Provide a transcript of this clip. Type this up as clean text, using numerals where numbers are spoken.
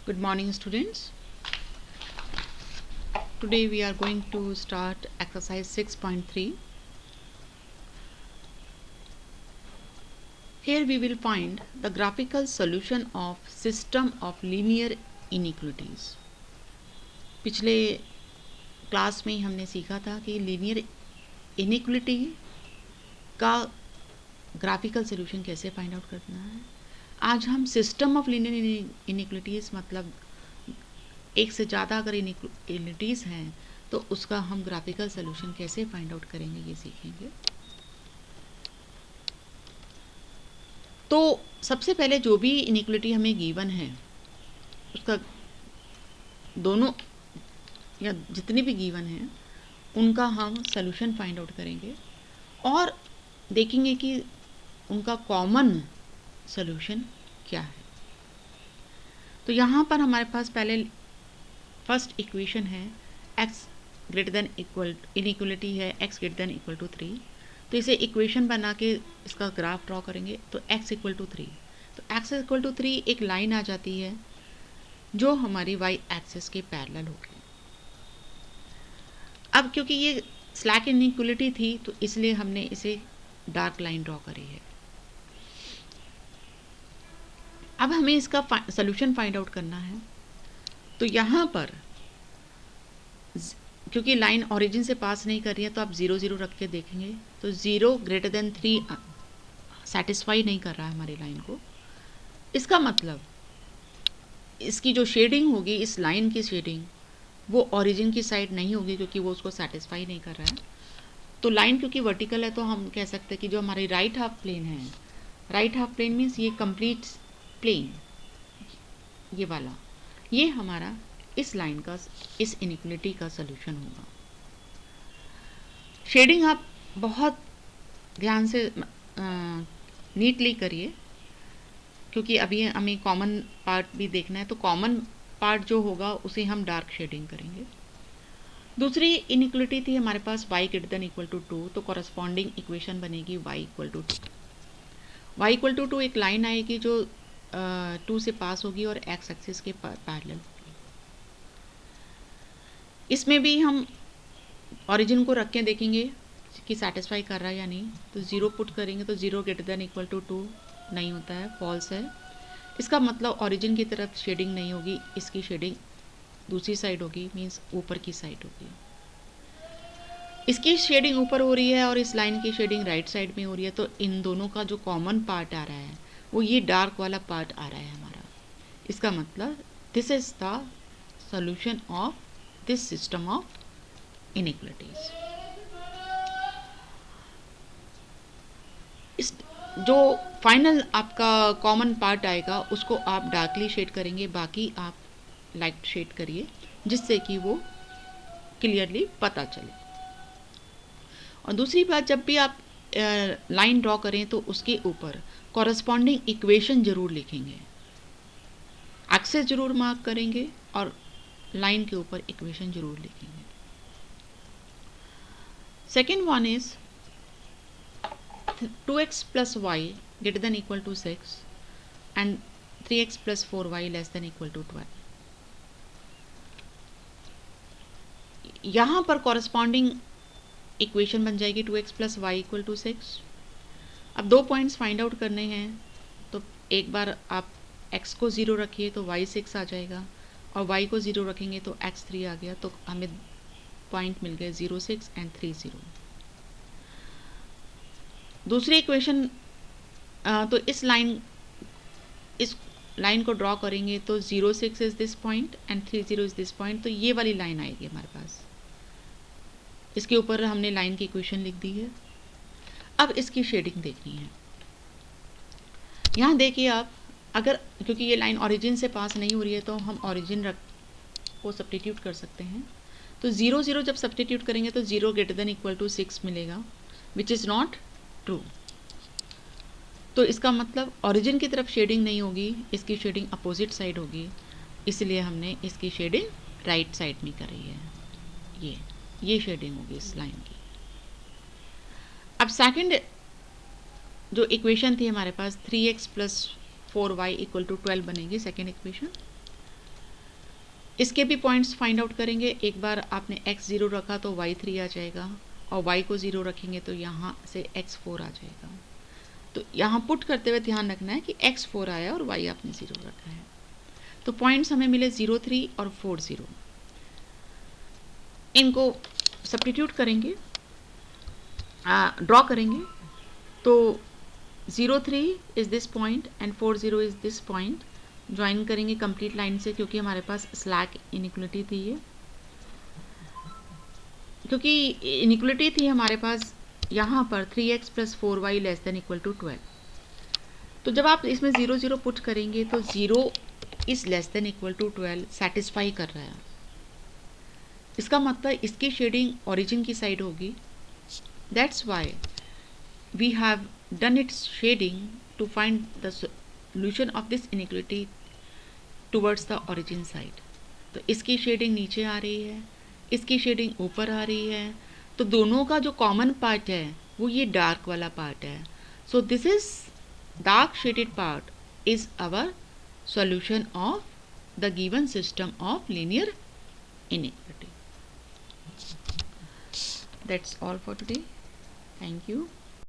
Good morning, students. Today we are going to start exercise 6.3. Here we will find the graphical solution of system of linear inequalities. पिछले class में हमने सीखा था कि linear inequality का graphical solution कैसे find out करना है. आज हम सिस्टम ऑफ लीनियर इनइक्वलिटीज़ मतलब एक से ज़्यादा अगर इनइक्वलिटीज़ हैं तो उसका हम ग्राफिकल सॉल्यूशन कैसे फाइंड आउट करेंगे ये सीखेंगे. तो सबसे पहले जो भी इनइक्वलिटी हमें गिवन है उसका दोनों या जितने भी गिवन हैं उनका हम सॉल्यूशन फाइंड आउट करेंगे और देखेंगे कि उनका कॉमन सॉल्यूशन क्या है. तो यहाँ पर हमारे पास पहले फर्स्ट इक्वेशन है x greater than equal inequality है x greater than equal to 3. तो इसे इक्वेशन बना के इसका ग्राफ ड्रॉ करेंगे. तो x इक्वल टू 3, तो x इक्वल टू 3 एक लाइन आ जाती है जो हमारी y एक्सिस के पैरेलल होगी. अब क्योंकि ये स्लैक इनइक्वलिटी थी तो इसलिए हमने इसे डार्क लाइन ड्रॉ करी है. अब हमें इसका सॉल्यूशन फाइंड आउट करना है. तो यहाँ पर क्योंकि लाइन ओरिजिन से पास नहीं कर रही है तो आप 0 0 रख के देखेंगे तो 0 ग्रेटर देन 3 सेटिस्फाई नहीं कर रहा है हमारी लाइन को. इसका मतलब इसकी जो शेडिंग होगी, इस लाइन की शेडिंग वो ओरिजिन की साइड नहीं होगी क्योंकि वो उसको सेटिस्फाई नहीं कर रहा है. तो लाइन क्योंकि वर्टिकल है तो हम कह सकते हैं कि जो हमारी राइट हाफ प्लेन है, राइट हाफ प्लेन मीन्स ये कंप्लीट प्लेन, ये वाला, ये हमारा इस लाइन का, इस इनइक्वलिटी का सॉल्यूशन होगा. शेडिंग आप बहुत ध्यान से नीटली करिए क्योंकि अभी हमें कॉमन पार्ट भी देखना है. तो कॉमन पार्ट जो होगा उसे हम डार्क शेडिंग करेंगे. दूसरी इनइक्वलिटी थी हमारे पास y greater than equal to 2. तो कॉरस्पॉन्डिंग इक्वेशन बनेगी y equal to 2. y equal to 2 एक लाइन आएगी जो 2 से पास होगी और x एक्सिस के पैरेलल होगी. इसमें भी हम ओरिजिन को रख के देखेंगे कि सेटिस्फाई कर रहा है या नहीं. तो 0 पुट करेंगे तो 0 ग्रेटर देन इक्वल टू 2 नहीं होता है, फॉल्स है. इसका मतलब ओरिजिन की तरफ शेडिंग नहीं होगी, इसकी शेडिंग दूसरी साइड होगी, मीन्स ऊपर की साइड होगी. इसकी शेडिंग ऊपर हो रही है और इस लाइन की शेडिंग राइट साइड में हो रही है. तो इन दोनों का जो कॉमन पार्ट आ रहा है वो ये डार्क वाला पार्ट आ रहा है हमारा. इसका मतलब this is the solution of this system of inequalities. इस जो फाइनल आपका कॉमन पार्ट आएगा उसको आप डार्कली शेड करेंगे, बाकी आप लाइट शेड करिए जिससे कि वो क्लियरली पता चले. और दूसरी बात, जब भी आप लाइन ड्रॉ करें तो उसके ऊपर कॉरस्पॉन्डिंग इक्वेशन जरूर लिखेंगे. एक्सेस जरूर मार्क करेंगे और लाइन के ऊपर इक्वेशन जरूर लिखेंगे. Second one is 2x plus y greater than equal to 6 and 3x plus 4y less than equal to 12. यहाँ पर कॉरस्पॉन्डिंग इक्वेशन बन जाएगी 2x plus y equal to 6. अब 2 पॉइंट्स फाइंड आउट करने हैं तो एक बार आप x को 0 रखिए तो y 6 आ जाएगा और y को 0 रखेंगे तो x 3 आ गया. तो हमें पॉइंट मिल गए 0 6 एंड 3 0. दूसरी इक्वेशन तो इस लाइन को ड्रॉ करेंगे तो 0 6 is this point and 3 0 is this point. तो ये वाली लाइन आएगी हमारे पास. इसके ऊपर हमने लाइन की इक्वेशन लिख दी है. अब इसकी शेडिंग देखनी है. यहाँ देखिए आप, अगर क्योंकि ये लाइन ओरिजिन से पास नहीं हो रही है तो हम ओरिजिन को सब्स्टिट्यूट कर सकते हैं. तो 0 0 जब सब्स्टिट्यूट करेंगे तो 0 ग्रेटर देन इक्वल टू 6 मिलेगा, विच इज़ नॉट ट्रू. तो इसका मतलब ओरिजिन की तरफ शेडिंग नहीं होगी, इसकी शेडिंग अपोजिट साइड होगी, इसलिए हमने इसकी शेडिंग राइट साइड में करी है. ये शेडिंग होगी इस लाइन की. अब सेकंड जो इक्वेशन थी हमारे पास 3x plus 4y equal to 12 बनेगी सेकेंड इक्वेशन. इसके भी पॉइंट्स फाइंड आउट करेंगे। एक बार आपने x 0 रखा तो y 3 आ जाएगा, और y को 0 रखेंगे तो यहाँ से x 4 आ जाएगा। तो यहाँ पुट करते हुए ध्यान रखना है कि x 4 आया और y आपने 0 रखा है। तो पॉइंट्स हमें मिले 0 3 और 4 0। इनको सब्स्टिट्यूट करेंगे, ड्रॉ करेंगे। तो 0 3 is this point and 4 0 is this point. Join करेंगे कंप्लीट लाइन से, क्योंकि हमारे पास स्लैक इनइक्वलिटी थी ये, क्योंकि इनइक्वलिटी थी हमारे पास यहाँ पर 3x + 4y <= 12। तो जब आप इसमें 0 0 पुट करेंगे तो 0 इज़ <= 12 सेटिस्फाई कर रहा है। इसका मतलब इसकी शेडिंग ओरिजिन की साइड होगी। That's why we have done its shading to find the solution of this inequality towards the origin side. तो इसकी शेडिंग नीचे आ रही है, इसकी शेडिंग ऊपर आ रही है। तो दोनों का जो कॉमन पार्ट है वो ये डार्क वाला पार्ट है। So this is dark shaded part is our solution of the given system of linear inequality. That's all for today. Thank you.